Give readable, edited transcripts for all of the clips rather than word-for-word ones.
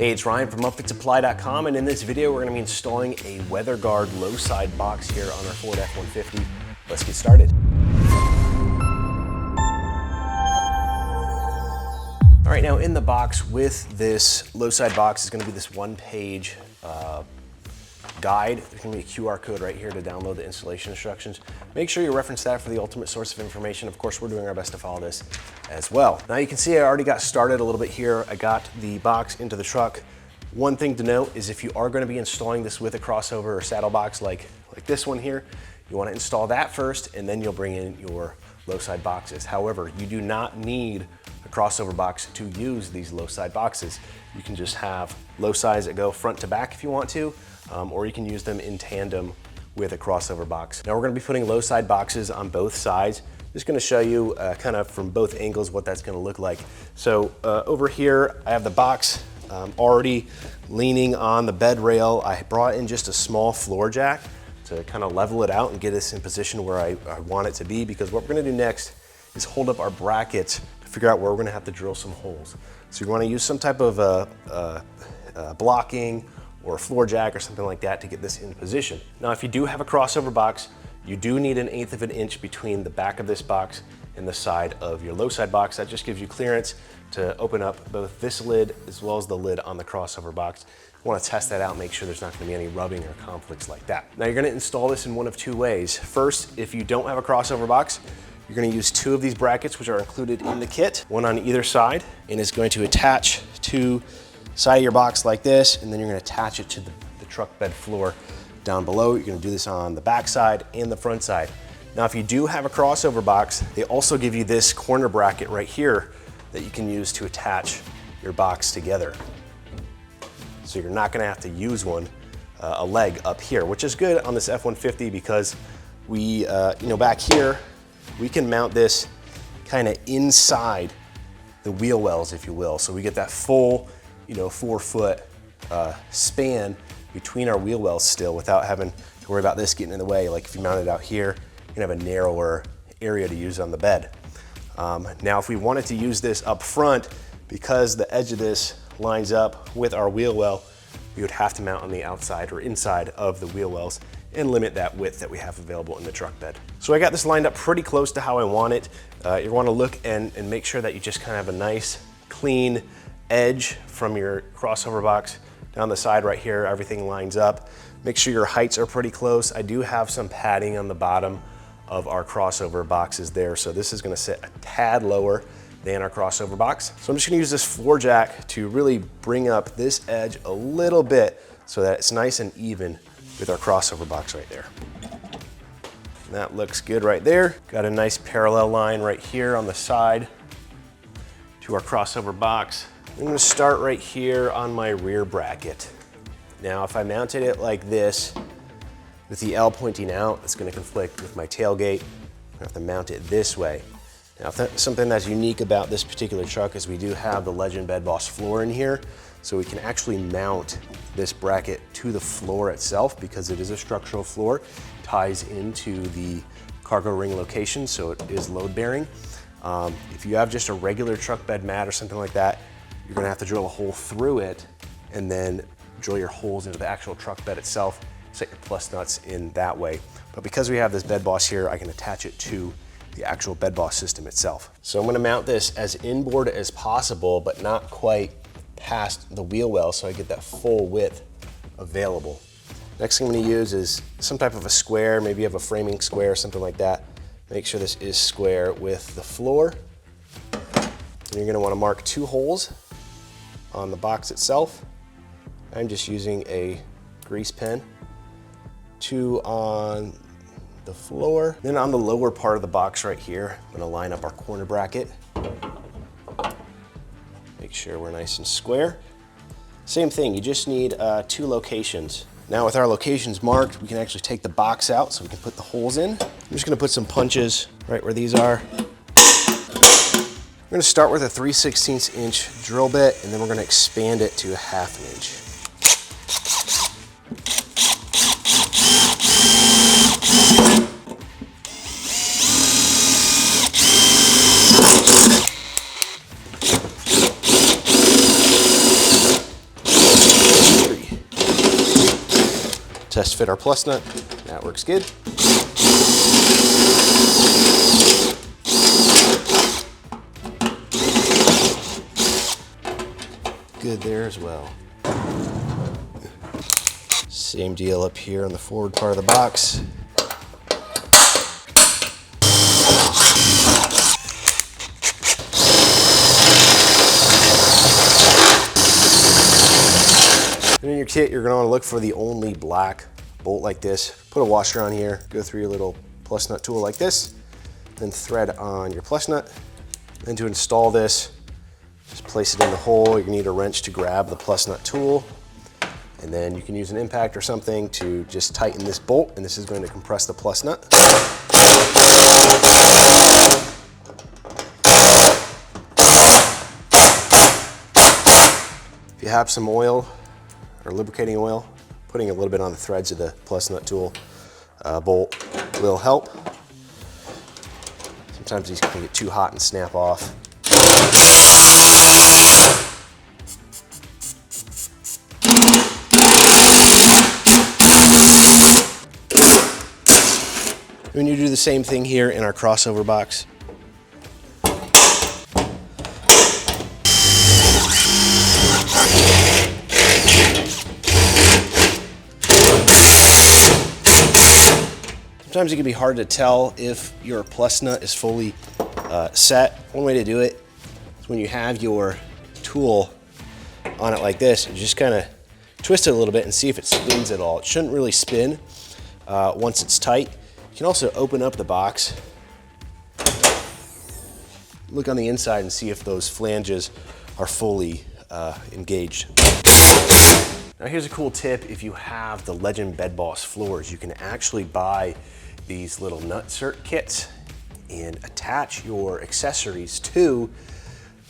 Hey, it's Ryan from UpfitSupply.com, and in this video we're going to be installing a weather guard low side box here on our Ford F-150. Let's get started. All right, now in the box with this low side box is going to be this one-page guide. There's going to be a QR code right here to download the installation instructions. Make sure you reference that for the ultimate source of information. Of course, we're doing our best to follow this as well. Now you can see I already got started a little bit here. I got the box into the truck. One thing to note is if you are going to be installing this with a crossover or saddle box like this one here, you want to install that first and then you'll bring in your low side boxes. However, you do not need a crossover box to use these low side boxes. You can just have low sides that go front to back if you want to, or you can use them in tandem with a crossover box. Now we're going to be putting low side boxes on both sides. Just going to show you kind of from both angles what that's going to look like. So over here I have the box already leaning on the bed rail. I brought in just a small floor jack to kind of level it out and get us in position where I want it to be, because what we're going to do next is hold up our brackets to figure out where we're going to have to drill some holes. So you want to use some type of blocking or a floor jack or something like that to get this in position. Now, if you do have a crossover box, you do need 1/8 of an inch between the back of this box and the side of your low side box. That just gives you clearance to open up both this lid as well as the lid on the crossover box. You want to test that out, make sure there's not going to be any rubbing or conflicts like that. Now you're going to install this in one of two ways. First, if you don't have a crossover box, you're going to use 2 of these brackets, which are included in the kit, one on either side, and it's going to attach to side of your box like this, and then you're going to attach it to the truck bed floor down below. You're going to do this on the back side and the front side. Now, if you do have a crossover box, they also give you this corner bracket right here that you can use to attach your box together. So you're not going to have to use a leg up here, which is good on this F-150 because we, back here, we can mount this kind of inside the wheel wells, if you will. So we get that full 4-foot span between our wheel wells still without having to worry about this getting in the way. Like if you mount it out here, you're gonna have a narrower area to use on the bed. Now, if we wanted to use this up front, because the edge of this lines up with our wheel well, we would have to mount on the outside or inside of the wheel wells and limit that width that we have available in the truck bed. So I got this lined up pretty close to how I want it. You wanna look and make sure that you just kind of have a nice, clean edge from your crossover box down the side right here. Everything lines up. Make sure your heights are pretty close. I do have some padding on the bottom of our crossover boxes there, so this is going to sit a tad lower than our crossover box. So I'm just going to use this floor jack to really bring up this edge a little bit so that it's nice and even with our crossover box right there. And that looks good right there. Got a nice parallel line right here on the side to our crossover box. I'm going to start right here on my rear bracket. Now, if I mounted it like this, with the L pointing out, it's going to conflict with my tailgate. I'm going to have to mount it this way. Now, something that's unique about this particular truck is we do have the Legend Bed Boss floor in here, so we can actually mount this bracket to the floor itself because it is a structural floor, ties into the cargo ring location, so it is load bearing. If you have just a regular truck bed mat or something like that, you're gonna have to drill a hole through it and then drill your holes into the actual truck bed itself, set your plus nuts in that way. But because we have this bed boss here, I can attach it to the actual bed boss system itself. So I'm gonna mount this as inboard as possible, but not quite past the wheel well so I get that full width available. Next thing I'm gonna use is some type of a square, maybe you have a framing square or something like that. Make sure this is square with the floor. And you're gonna wanna mark 2 holes on the box itself. I'm just using a grease pen. 2 on the floor. Then on the lower part of the box right here, I'm gonna line up our corner bracket. Make sure we're nice and square. Same thing, you just need 2 locations. Now with our locations marked, we can actually take the box out so we can put the holes in. I'm just gonna put some punches right where these are. We're gonna start with a 3/16 inch drill bit, and then we're gonna expand it to a 1/2 inch. Test fit our plus nut. That works good. Good there as well. Same deal up here on the forward part of the box. And in your kit, you're going to want to look for the only black bolt like this. Put a washer on here, go through your little plus nut tool like this, then thread on your plus nut. Then to install this, just place it in the hole. You're going to need a wrench to grab the plus nut tool. And then you can use an impact or something to just tighten this bolt, and this is going to compress the plus nut. If you have some oil or lubricating oil, putting a little bit on the threads of the plus nut tool bolt will help. Sometimes these can get too hot and snap off. When you do the same thing here in our crossover box. Sometimes it can be hard to tell if your plus nut is fully set. One way to do it is when you have your tool on it like this, you just kind of twist it a little bit and see if it spins at all. It shouldn't really spin once it's tight. You can also open up the box, look on the inside and see if those flanges are fully engaged. Now here's a cool tip. If you have the Legend Bed Boss floors, you can actually buy these little nutsert kits and attach your accessories to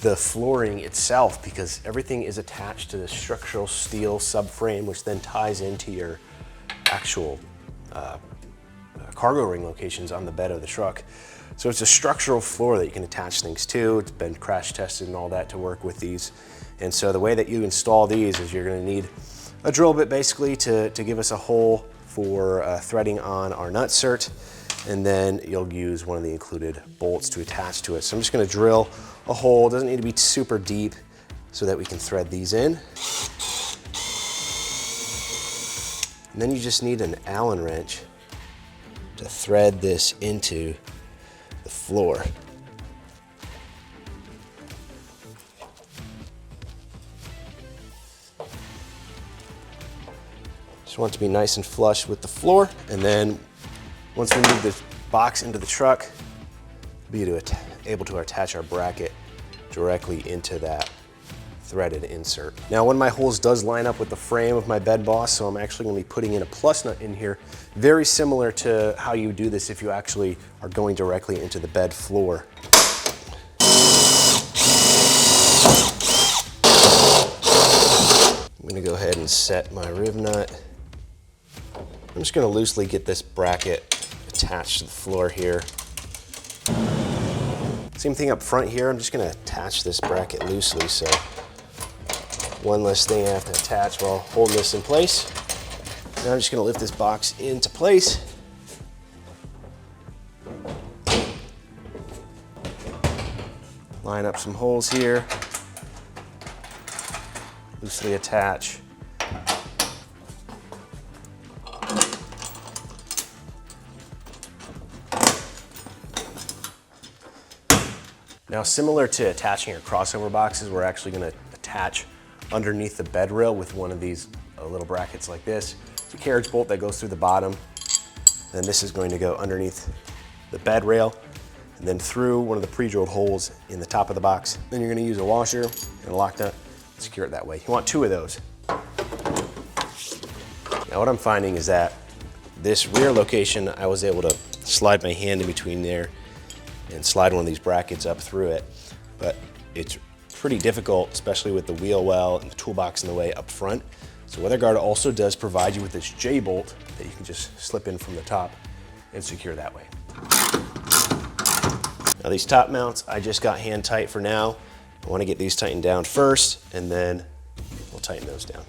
the flooring itself, because everything is attached to the structural steel subframe, which then ties into your actual cargo ring locations on the bed of the truck. So it's a structural floor that you can attach things to. It's been crash tested and all that to work with these. And so the way that you install these is you're going to need a drill bit basically to give us a hole for threading on our nutsert, and then you'll use one of the included bolts to attach to it. So I'm just going to drill a hole. It doesn't need to be super deep so that we can thread these in. And then you just need an Allen wrench to thread this into the floor. Just want it to be nice and flush with the floor, and then once we move this box into the truck, we'll be able to attach our bracket directly into that threaded insert. Now, one of my holes does line up with the frame of my Bed Boss, so I'm actually going to be putting in a plus nut in here, very similar to how you do this if you actually are going directly into the bed floor. I'm going to go ahead and set my rib nut. I'm just going to loosely get this bracket attached to the floor here. Same thing up front here. I'm just going to attach this bracket loosely, so one less thing I have to attach while holding this in place. Now I'm just going to lift this box into place. Line up some holes here. Loosely attach. Now, similar to attaching our crossover boxes, we're actually going to attach underneath the bed rail with one of these little brackets like this. It's a carriage bolt that goes through the bottom. Then this is going to go underneath the bed rail and then through one of the pre-drilled holes in the top of the box. Then you're going to use a washer and a lock nut and secure it that way. You want two of those. Now what I'm finding is that this rear location, I was able to slide my hand in between there and slide one of these brackets up through it, but it's pretty difficult, especially with the wheel well and the toolbox in the way up front. So WeatherGuard also does provide you with this J-bolt that you can just slip in from the top and secure that way. Now these top mounts, I just got hand tight for now. I want to get these tightened down first, and then we'll tighten those down.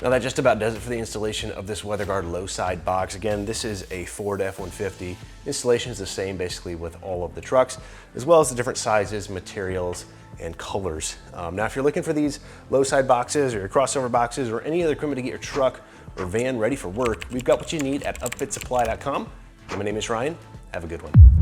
Now that just about does it for the installation of this WeatherGuard low side box. Again, this is a Ford F-150. Installation is the same basically with all of the trucks, as well as the different sizes, materials, and colors. Now if you're looking for these low side boxes or your crossover boxes or any other equipment to get your truck or van ready for work, we've got what you need at upfitsupply.com. My name is Ryan. Have a good one.